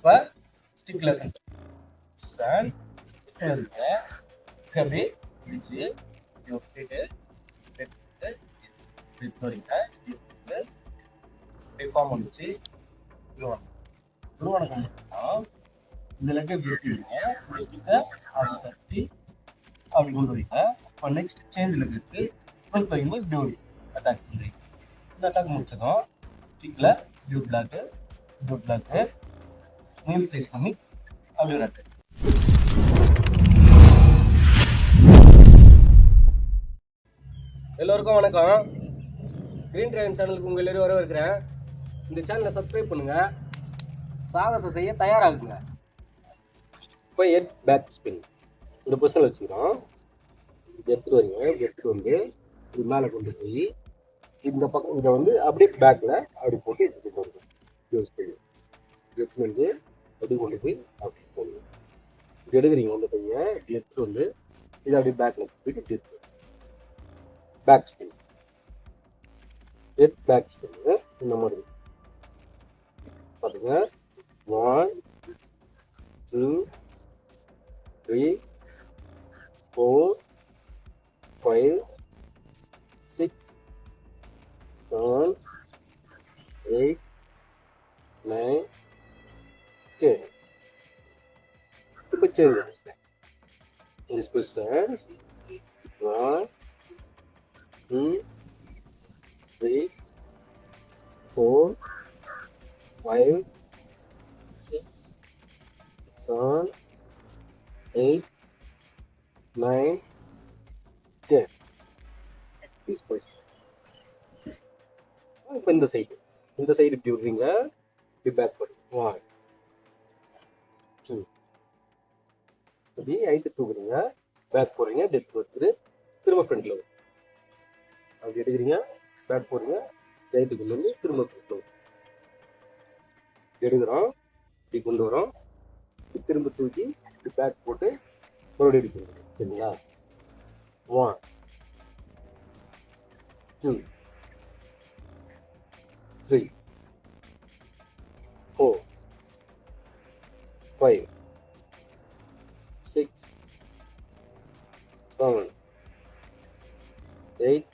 இப்போ stick lesson சேர்ந்து அப்படியே பிடிச்சி விட்டுட்டு ஃபார்ம் வந்துச்சு குருவணக்கம் இந்த லெட்டர் விட்டுருங்க அப்படி தட்டி அப்படி கொண்டு வரீங்க. இப்போ நெக்ஸ்ட் சேஞ்சில் இருக்கு 12 வைக்கும்போது இப்படி ஒரு அட்டாக் பண்ணுறீங்க. இந்த அட்டாக் முடிச்சதும் ஸ்டிக்கில் டியூ பிளாக்கு நீல் சைஸ் பண்ணி அப்படி ஒரு அட்டாக். எல்லோருக்கும் வணக்கம். கிரீன் டிரைவன் சேனலுக்கு உங்கள் எல்லாரும் வரவேற்கிறேன். இந்த சேனலை சப்ஸ்கிரைப் பண்ணுங்க, சாகசம் செய்ய தயாராகுங்க. இப்போ ஹெட் பேக் ஸ்பின் இந்த பொசிஷனில் வச்சுக்கிறோம். எடுத்துட்டு வரீங்க. எடுத்துட்டு வந்து இது மேலே கொண்டு போய் இந்த பக்கம் இதை வந்து அப்படியே பேக்கில் அப்படி போட்டு எடுத்துட்டு வருங்க. யூஸ் பண்ணி எடுத்துட்டு வந்து அப்படி கொண்டு போய் அப்படி போடுங்க. இப்படி எடுக்கிறீங்க. கொண்டு போய் இப்படி எடுத்துட்டு வந்து இதை அப்படியே பேக்கில் போயிட்டு இப்படி எடுத்து பேக் ஸ்பின் ஹெட் பேக் ஸ்பின்னு இந்த மாதிரி பாருங்க. 1 2 3 4 5 6 7 8 9 10. இப்போ change this position 1 2 3 4 5 6 7 8 9 10. This position. இப்போ இந்த சைடு இப்படி விடுறீங்க. இப்படி பேக் போடுங்க. 1 2 இப்படி ஹைட்டு தூக்குறீங்க. பேக் போடுறீங்க. டெத் கொடுத்துட்டு திரும்ப ஃப்ரண்ட்ல வரும். அப்படி எடுக்கிறீங்க. பேக் போடுறீங்க. ஹைட்டுக்கு வந்து திரும்ப ஃப்ரண்ட்ல வரும். எடுக்கிறோம். இப்படி கொண்டு வரோம். திரும்ப தூக்கி இப்படி பேக் போட்டு மறுபடியும் எடுக்கிறோம். சரிங்களா? 1 2 3 4 5 6 7 8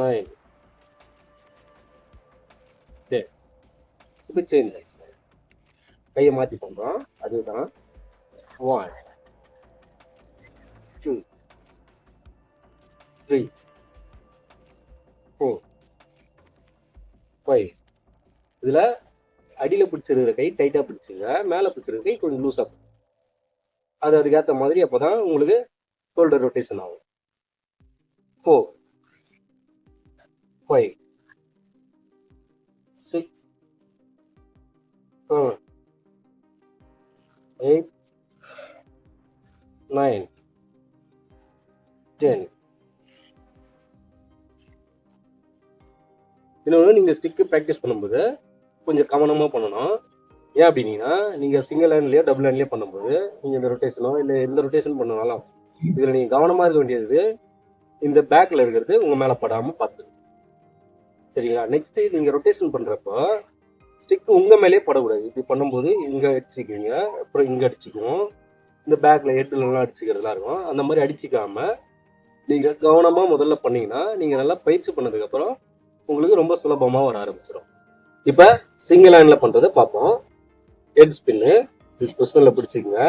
9 10. இப்போ சேஞ்ச் ஆயிடுச்சு. கையை மாற்றி பண்ணுறோம். அதுதான் 1 2 3 4 5. இதில் அடியில் பிடிச்சிருக்கிற கை டைட்டாக பிடிச்சிங்க, மேலே பிடிச்சிருக்கிற கை கொஞ்சம் லூஸாக. அது அதுக்கேற்ற மாதிரி அப்போ தான் உங்களுக்கு ஷோல்டர் ரொட்டேஷன் ஆகும். 4 5 6 7 8 9 10. இன்னொன்று, நீங்கள் ஸ்டிக்கு ப்ராக்டிஸ் பண்ணும்போது கொஞ்சம் கவனமாக பண்ணணும். ஏன் அப்படின்னா, நீங்கள் சிங்கிள் ஹேண்ட்லேயோ டபுள் ஹேண்ட்லேயோ பண்ணும்போது நீங்கள் இந்த ரொட்டேஷனோ இல்லை எந்த ரொட்டேஷன் பண்ணாலும் இதில் நீங்கள் கவனமாக இருக்க வேண்டியது இந்த பேக்கில் இருக்கிறது உங்கள் மேலே படாமல் பார்த்து. சரிங்களா? நெக்ஸ்ட்டு நீங்கள் ரொட்டேஷன் பண்ணுறப்போ ஸ்டிக் உங்கள் மேலேயே படக்கூடாது. இப்படி பண்ணும்போது இங்கே அடிச்சுக்குவீங்க, அப்புறம் இங்கே அடிச்சுக்குவோம். இந்த பேக்கில் ஹெட்லலாம் அடிச்சுக்கிறதுலாம் இருக்கும். அந்த மாதிரி அடிச்சிக்காமல் நீங்கள் கவனமாக முதல்ல பண்ணிங்கன்னா நீங்கள் நல்லா பயிற்சி பண்ணதுக்கப்புறம் உங்களுக்கு ரொம்ப சுலபமாக வர ஆரம்பிச்சிடும். இப்போ சிங்கிள் ஹேண்டில் பண்ணுறதை பார்ப்போம். ஹெட் ஸ்பின்னு திஸ் பொசிஷனில் பிடிச்சிக்கங்க.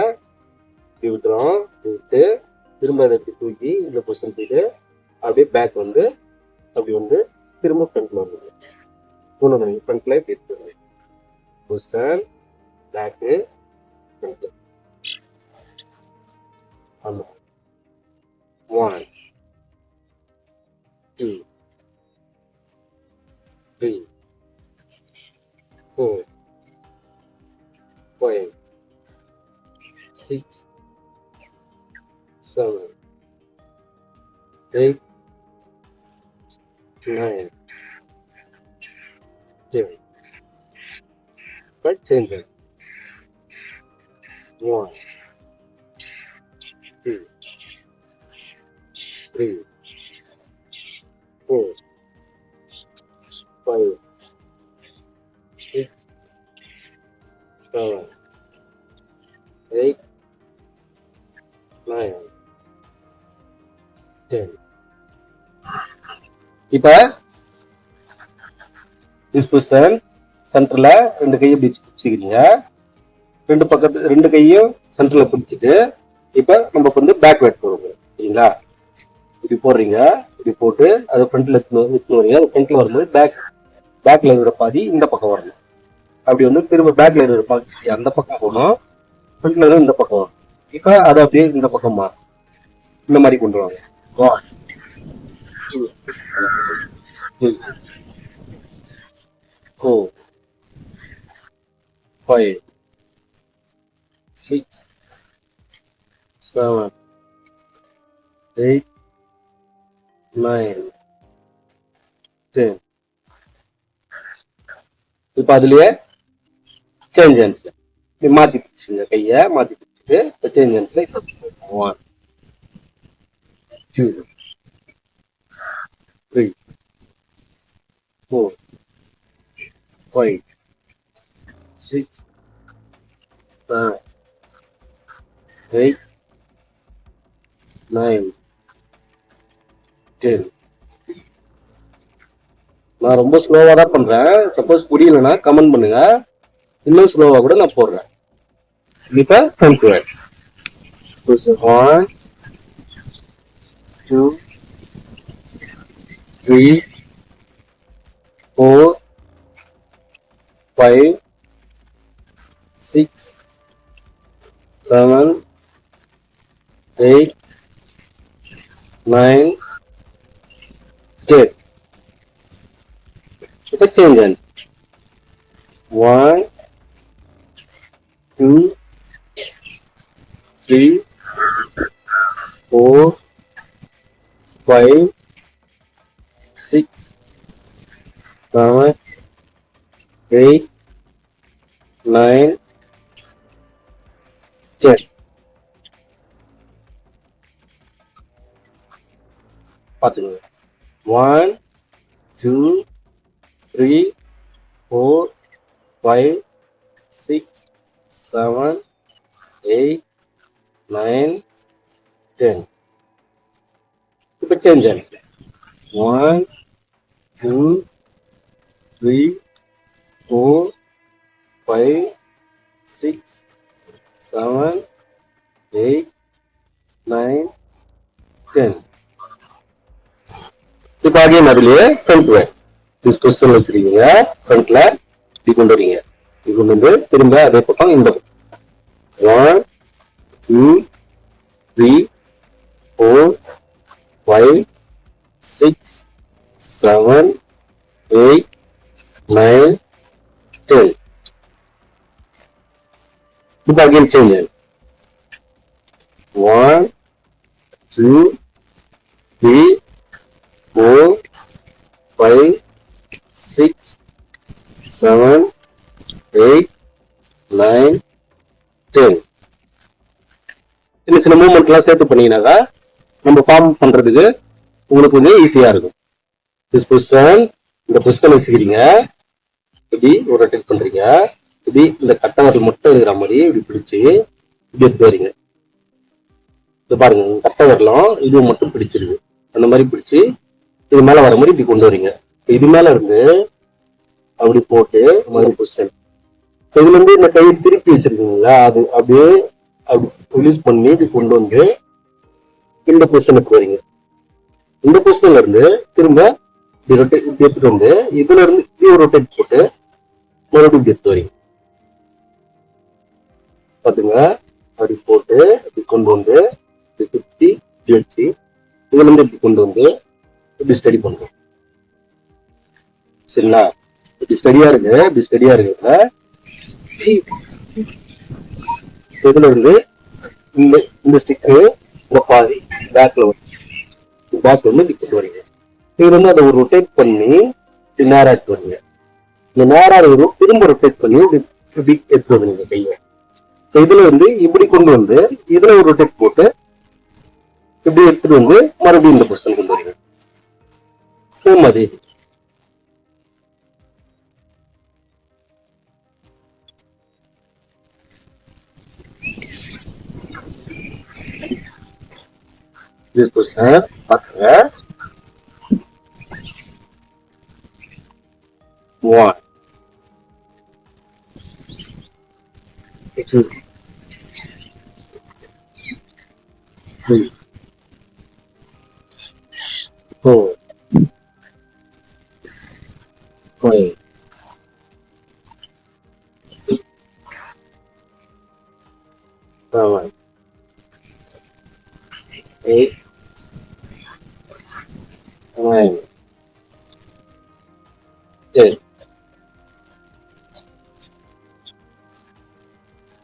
இப்படி விட்டுறோம். விட்டு திரும்ப அதை இப்படி தூக்கி இந்த பொசிஷன் போயிட்டு அப்படியே பேக் வந்து அப்படி வந்து திரும்ப ஃப்ரண்ட்ல வந்துடுங்க. ஒன்று ஃப்ரண்ட்ல இப்படி எடுத்துருங்க. பொசிஷன் பேக்கு ஃப்ரண்ட்ல. ஆமாம். 1 2 3 4 5 6 7 8 9 10. But change it. 1 2 3 4 5 6 7, 8, 9, 10. இப்ப this position சென்டர்ல ரெண்டு கையை இப்படி பிடிச்சிக்கிறீங்க. ரெண்டு கையும் சென்டர்ல பிடிச்சிட்டு இப்ப நமக்கு வந்து பேக் வெட் போடுவோம். சரிங்களா? இப்படி போடுறீங்க. இப்படி போட்டு அதை ஃப்ரண்ட்ல எடுத்துன்னு வரீங்க. அது ஃப்ரண்ட்ல வரும்போது பேக்ல இருக்கிற பாதி இந்த பக்கம் வரணும். அப்படி வந்து திரும்ப பேக்ல இருக்கிற பாதி அந்த பக்கம் போகணும். ஃப்ரண்ட்ல இருந்து இந்த பக்கம் வரும். இப்ப அதை அப்படியே இந்த பக்கமா இந்த மாதிரி கொண்டு வாங்க. 1, 2, 3, 4, 5, 6, 7, 8, 9, 10. இப்ப அதுலயே சேஞ்ச் ஹேண்ட்ஸ்ல மாத்தி பிடிச்சுங்க. கைய மாத்தி பிடிச்சிட்டு சேஞ்ச் ஹேண்ட்ஸ்ல 1, 2, 3, 4, 5, 6, 7, 8, 9, 10. நான் ரொம்ப ஸ்லோவா தான் பண்றேன். சப்போஸ் புரியலன்னா கமெண்ட் பண்ணுங்க. இன்னும் ஸ்லோவா கூட நான் போடுறேன். இப்ப 1, 2, 3, 4, 5, 6, 7, 8, 9, 10. இப்ப சேஞ்ச் ஹேண்ட் 1, 2, 3, 4, 5, 6, 7, 8, 9, 10. பாத்துங்க. 1, 2, 3, 4, 5, 6, 7, 8, 9, 10. இப்ப சேஞ்ச் ஹேண்ட்ஸ் 1, 2, 3, 4, 5, 6, 7, 8, 9, 10. இப்ப அகைன் அதுலயே ஃப்ரண்ட் வே திஸ் பொசிஷன்ல வச்சிருக்கீங்க. ஃப்ரண்ட்ல இப்படி கொண்டு வரீங்க. இப்படி கொண்டு வந்து திரும்ப அதே பக்கம் இந்த பக்கம் 1, 2, 3, 4, 5, 6, 7, 8, 9, 10. இப்ப அகைன் சேஞ்ச் 1, 2, 3, 4, 5, 6, 7, 8, 9, 10. சின்ன சின்ன மூவ்மெண்ட் எல்லாம் சேர்த்து பண்ணீங்கன்னாக்கா நம்ம ஃபார்ம் பண்றதுக்கு உங்களுக்கு கொஞ்சம் ஈஸியா இருக்கும். திஸ் பொசிஷன் இந்த பொசிஷன் வச்சுக்கிறீங்க. இப்படி ஒரு ரொட்டேட் பண்றீங்க. இப்படி இந்த கட்டவரல் மட்டும் இருக்கிற மாதிரி இப்படி பிடிச்சு இப்படி எடுத்து வரீங்க. இது பாருங்க, கட்டவரலும் இது மட்டும் பிடிச்சிருக்கு. அந்த மாதிரி பிடிச்சு இது மேல வர மாதிரி இப்படி கொண்டு வரீங்க. இது மேல இருந்து அப்படி போட்டு மாதிரி பொசிஷன். இதுல இருந்து இந்த கையை திருப்பி வச்சிருக்கீங்களா, அது அப்படியே அப்படி ரிலீஸ் பண்ணி இப்படி கொண்டு வந்து இந்த பொசிஷனுக்கு வரீங்க. இந்த பொசிஷன்ல இருந்து திரும்ப இப்படி ரொட்டேட் இப்படி எடுத்துட்டு வந்து இதுல இருந்து இப்படி ஒரு ரொட்டேட் போட்டு மறுபடியும் இப்படி எடுத்து வரீங்க. பாத்துங்க, அப்படி போட்டு இப்படி கொண்டு வந்து இப்படி சுத்தி இப்படி வச்சு இதுல இருந்து இப்படி கொண்டு வந்து இப்படி ஸ்டடி பண்றோம். சரிங்களா? இப்படி ஸ்டடியா இருக்கு. இப்படி ஸ்டடியா இருக்கு. இதுல இருந்து இந்த ஸ்டிக்கு இந்த பாதி பேக்ல பேக் வந்து இப்படி கொண்டு வரீங்க. இதுல இருந்து அதை ஒரு ரொட்டேட் பண்ணி இப்படி நேரா எடுத்து வரீங்க. இந்த நேரா திரும்ப ரொட்டேட் பண்ணி இப்படி எடுத்து வருவீங்க கையை. இதுல வந்து இப்படி கொண்டு வந்து இதுல ஒரு ரொட்டேட் போட்டு இப்படி எடுத்துட்டு வந்து மறுபடியும் இந்த பொசிஷன் கொண்டு வரீங்க. சேம் அதே this position பாத்துங்க 1 2 3 4 5 6 7 8 9 10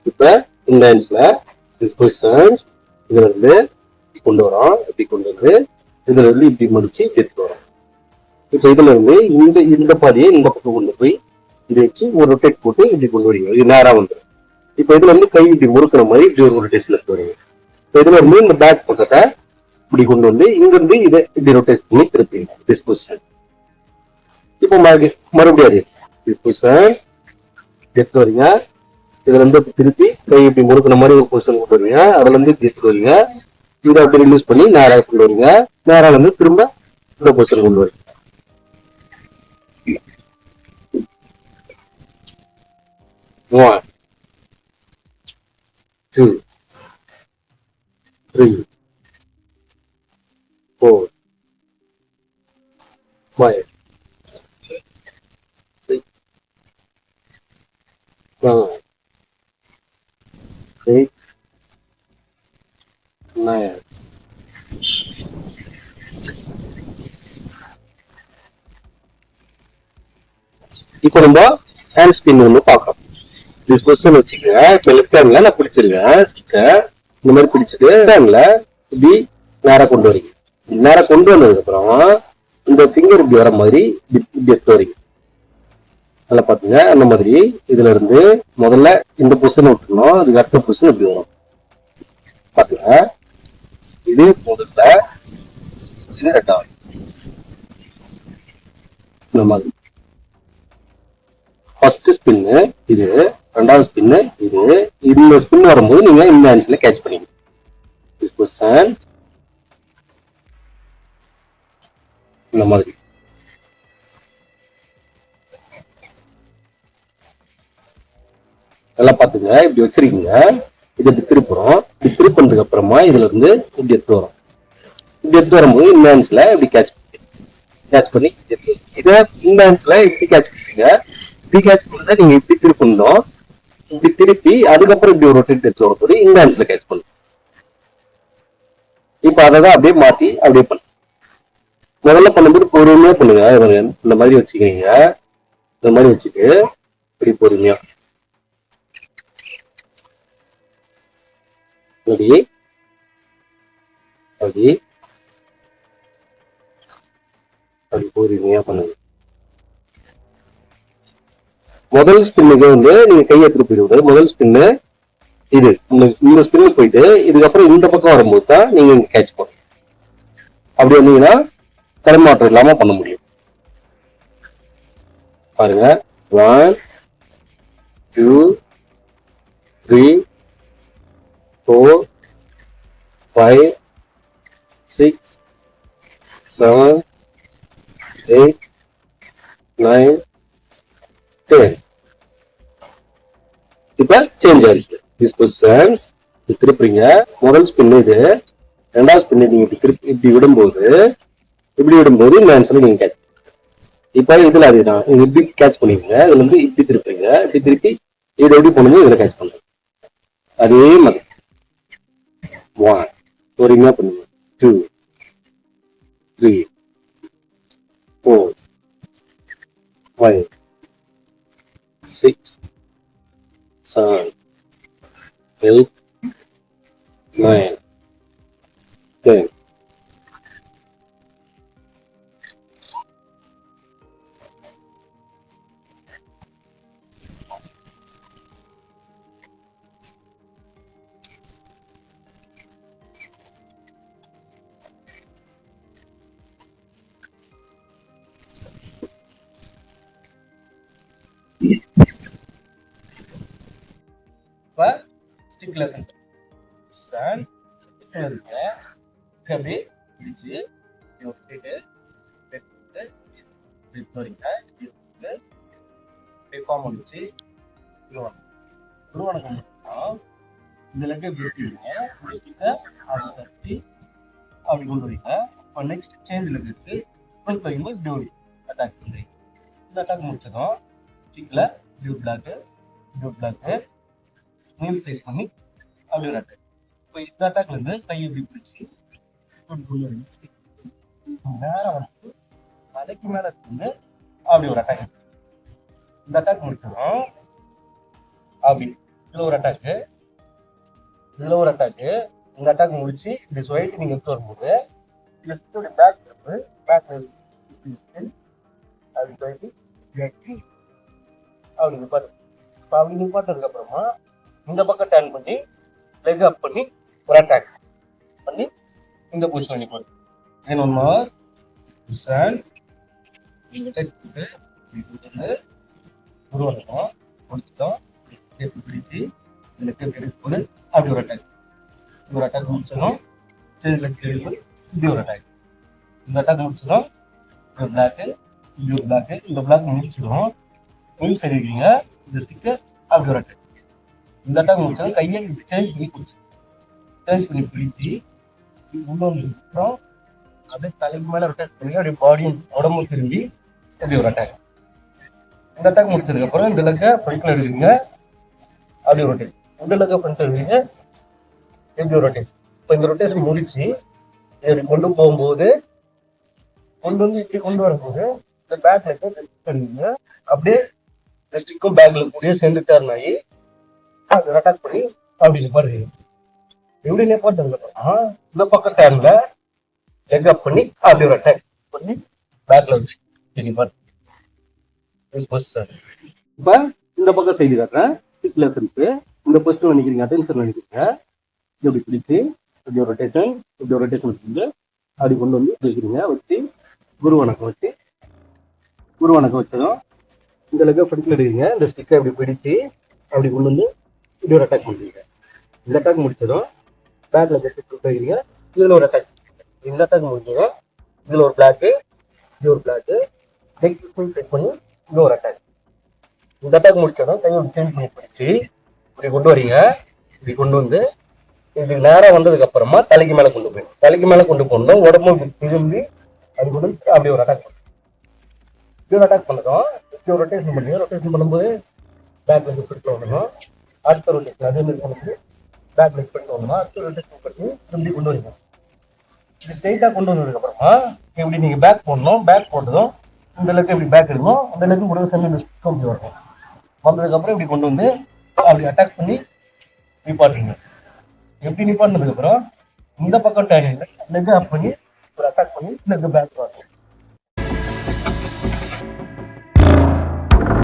இப்ப இந்த ஹேண்ட்ஸ்ல this position இதுல இருந்து கொண்டு வரோம் இப்படி கொண்டு வந்து இதுல இருந்து இப்படி முடிச்சு எடுத்துட்டு வரோம் இப்ப இதுல இருந்து இந்த பாதியை இந்த பக்கம் கொண்டு போய் இதை வச்சு ஒரு ரொட்டேட் போட்டு இப்படி கொண்டு வரீங்க இது நேரா வந்துடும் இப்ப இதுல இருந்து கை இப்படி முறுக்கிற மாதிரி இப்படி ஒரு ரொட்டேஷன் எடுத்து வரீங்க இப்ப இதுல இருந்து இந்த பேக் பக்கத்தை இப்படி கொண்டு வந்து இங்க இருந்து இதை இப்படி ரொட்டேட் பண்ணி திருப்பீங்க திஸ் பொசிஷன் இப்போ மறுபடியும் அது திஸ் பொசிஷன் எடுத்து வரீங்க இதுல இருந்து திருப்பி கை இப்படி முறுக்கிற மாதிரி ஒரு பொசிஷன் கொண்டு வருவீங்க அதுல இருந்து எடுத்து வரீங்க இதை அப்படி ரிலீஸ் பண்ணி நேரா கொண்டு வரீங்க நேரா வந்து திரும்ப இந்த பொசிஷன் கொண்டு வரீங்க 1 2 3 4 5 6 7 8 9 இப்போ நம்ம ஹேண்ட் ஸ்பின் ஒன்று பார்க்கலாம் திஸ் பொசிஷன் வச்சுக்கங்க இப்ப லெஃப்ட் ஹேண்ட்ல நான் பிடிச்சிருக்கேன் ஸ்டிக்கை இந்த மாதிரி பிடிச்சிட்டு ஹேண்ட்ல இப்படி நேரா கொண்டு வரீங்க நேரா கொண்டு வந்ததுக்கு அப்புறம் இந்த ஃபிங்கர் இப்படி வர மாதிரி இப்படி எடுத்து வரீங்க நல்லா பாத்துங்க அந்த மாதிரி இதுல இருந்து முதல்ல இந்த பொசிஷன் விட்டுருணும் அதுக்கு அடுத்த பொசிஷன் இப்படி வரும் பாத்துங்க இது முதல்ல இது ரெண்டாவது இந்த மாதிரி ஃபர்ஸ்ட் ஸ்பின்னு இது ரெண்டாவது ஸ்பின்னு இது இந்த ஸ்பின் வரும்போது நீங்க இந்த ஹேண்ட்ஸ்ல கேட்ச் பண்ணீங்க திஸ் பொசிஷன் இந்த மாதிரி நல்லா பாத்துங்க இப்படி வச்சிருக்கீங்க இது இப்படி திருப்புறோம் இப்படி திருப்பினதுக்கு அப்புறமா இதுல இருந்து இப்படி எடுத்து வரும் இப்படி எடுத்து வரும்போது இந்த ஹேண்ட்ஸ்ல இப்படி கேட்ச் பண்ணி இதை இந்த ஹேண்ட்ஸ்ல இப்படி கேட்ச் பண்ணுங்க இப்படி கேட்ச் பண்ணா நீங்க இப்படி திருப்பணும் இப்படி திருப்பி அதுக்கப்புறம் இப்படி ஒரு ரொட்டேட் எடுத்து வரப்போது இந்த ஹேண்ட்ஸ்ல கேட்ச் பண்ணும் இப்ப அதை அப்படியே மாத்தி அப்படியே பண்ணு முதல்ல பண்ணும்போது பொறுமையா பண்ணுங்க இந்த மாதிரி வச்சுக்கீங்க இந்த மாதிரி வச்சுட்டு இப்படி பொறுமையா அப்படி அப்படி அப்படி பொறுமையா பண்ணுங்க முதல் ஸ்பின்னுக்கு வந்து நீங்க கையை திருப்பி விடுவது முதல் ஸ்பின்னு இது இந்த ஸ்பின்னு போயிட்டு இதுக்கப்புறம் இந்த பக்கம் வரும்போது தான் நீங்க இங்க கேட்ச் பண்ணுங்க அப்படி வந்தீங்கன்னா தரமாற்றம் இல்லாம பண்ண முடியும் பாருங்க 1 2 3 4 5 6 7 8 9 10 இப்ப சேஞ்ச் ஆயிடுச்சு திஸ் பொசிஷன்ஸ் திருப்புறீங்க முதல் ஸ்பின் இது ரெண்டாவது ஸ்பின் நீங்க இப்படி விடும்போது இந்த ஆன்சர் நீங்க கேட்ச் இப்ப இதுல அதுதான் நீங்க இப்படி கேட்ச் பண்ணிருங்க இதுல இருந்து இப்படி திருப்புறீங்க இப்படி திருப்பி இது எப்படி பண்ணுங்க இதுல கேட்ச் பண்ணுங்க அதே மாதிரி 1 பொறுமையா பண்ணுங்க 2 3 4 5 6 7 8 9 10 stick lessons. அப்படியே பிடிச்சு முடிச்சு குருவணக்கம் இந்த லெக்கை பிடிச்சிருங்க தட்டி அப்படி கொண்டு வரீங்க. இப்போ நெக்ஸ்ட் சேஞ்ச் லெக் இருக்கு ஃப்ரண்ட் வைக்கும்போது இப்படி ஒரு அட்டாக் பண்ணுறீங்க. இந்த அட்டாக் முடிச்சதும் ஸ்டிக்ல பிளாக்கு ஸ்னீல் சைஸ் பண்ணி அப்படி ஒரு அட்டாக். இப்போ இந்த அட்டாக்ல இருந்து கையை இப்படி பிடிச்சி நேரம் வந்து தலைக்கு மேல இருந்து அப்படி ஒரு அட்டாக். இந்த அட்டாக் முடிச்சதும் அப்படி இதுல ஒரு அட்டாக்கு இந்த அட்டாக் முடிச்சு இப்படி சொல்லிட்டு நீங்க எடுத்து வரும்போது பேக் அப்படி சொல்லிட்டு அப்படி நிப்பாட்டு. இப்போ அப்படி நிப்பாட்டதுக்கு அப்புறமா இந்த பக்கம் டர்ன் பண்ணி லெக் அப் பண்ணி ஒரு அட்டாக் பண்ணி இந்த பொசிஷன் நிப்பாடு. தென் ஒன் மோர் ஸ்டாண்ட் உருவாக்கணும் முடிச்சிட்டோம். பிடிச்சி லெக் எடுத்து அப்படி ஒரு அட்டாக். ஒரு அட்டாக் முடிச்சிடும் லெக் எடுத்து இப்படி ஒரு அட்டாக். இந்த அட்டாக் முடிச்சிடும் ஒரு பிளாக்கு இப்படி ஒரு பிளாக்கு. இந்த பிளாக் முடிச்சிடும் உள் சைடு இருக்கீங்க இந்த ஸ்டிக்கு அப்படி ஒரு அட்டாக். இந்த அட்டாக் முடிச்சாலும் கையை சேஞ்ச் பண்ணி பிடிச்சி பிடிச்சி உள்ள அப்புறம் அப்படியே தலைக்கு மேல ரொட்டேட் பண்ணி அப்படியே பாடியும் உடம்பு திரும்பி அப்படி ஒரு அட்டாக். இந்த அட்டாக் முடிச்சதுக்கு அப்புறம் இந்த லெக்கை ஃப்ரண்ட்ல எடுக்கிறீங்க அப்படி ஒரு ரொட்டேட். இந்த லெக்கை ஃப்ரண்ட்ல எடுக்கிறீங்க எப்படி ஒரு ரொட்டேஷன். இப்போ இந்த ரொட்டேஷன் முடிச்சு இப்படி கொண்டு போகும்போது கொண்டு வந்து இப்படி கொண்டு வரும்போது இந்த பேக் லெக்கை எடுக்கிறீங்க அப்படியே இந்த ஸ்டிக்கும் பேக்ல கூடயே சேர்ந்து டர்ன் ஆகி அதை அட்டாக் பண்ணி அப்படி நிப்பாடுறீங்க. எப்படி நிப்பாட்டதுக்கு அப்புறம் இந்த பக்கம் டர்ன்ல லெக் அப் பண்ணி அப்படி ஒரு அட்டாக் பண்ணி பேக்ல வச்சு நிப்பாடு. இப்ப இந்த பக்கம் செய்தி காட்டுறேன். இந்த பொசிஷன் நினைக்கிறீங்க அட்டென்ஷன் நினைக்கிறீங்க இப்படி பிடிச்சி இப்படி ஒரு ரொட்டேஷன் வந்து அப்படி கொண்டு வந்து வைக்கிறீங்க. வச்சு குருவணக்கம் வச்சதும் இந்த லெக்கை ஃப்ரண்ட்ல எடுக்கிறீங்க. இந்த ஸ்டிக்கை அப்படி பிடிச்சி அப்படி கொண்டு வந்து இப்படி ஒரு அட்டாக் பண்ணுறீங்க. இந்த அட்டாக் முடிச்சதும் பேக்ல வைக்கிறீங்க. இதுல ஒரு அட்டாக். இந்த அட்டாக் முடிஞ்சதும் இதுல ஒரு பிளாக்கு இது ஒரு பிளாக்கு செக் பண்ணி இது ஒரு அட்டாக். இந்த அட்டாக் முடிச்சதும் கையை சேஞ்ச் பண்ணி பிடிச்சி இப்படி கொண்டு வரீங்க. இப்படி கொண்டு வந்து இப்படி நேரம் வந்ததுக்கு அப்புறமா தலைக்கு மேல கொண்டு போகணும். உடம்பு திரும்பி அது கொண்டு அப்படி ஒரு அட்டாக் பண்ணும். இப்படி ஒரு அட்டாக் பண்ணதும் இப்படி ஒரு ரொட்டேஷன் பண்ணும்போது பேக் லெக் பிடிச்சு வரணும். அடுத்த ரொட்டேஷன் அதே மாதிரி பண்ணும்போது பேக் லெக் பிடிச்சு வரணும். அடுத்த ரொட்டேஷன் பண்ணி திரும்பி கொண்டு வரீங்க. இப்படி ஸ்ட்ரெயிட்டா கொண்டு வந்ததுக்கு அப்புறமா இப்படி நீங்க பேக் போடணும். பேக் போட்டதும் இந்த லெக் இப்படி பேக் எடுக்கணும். அந்த லெக் கூட சேர்ந்து அப்படி வரணும். வந்ததுக்கு அப்புறம் இப்படி கொண்டு வந்து அப்படி அட்டாக் பண்ணி நிப்பாட்டுறீங்க. எப்படி நிப்பாட்டினதுக்கு அப்புறம் இந்த பக்கம் டர்னிங்ல லெக் அப் பண்ணி ஒரு அட்டாக் பண்ணி லெக் பேக் வரணும்.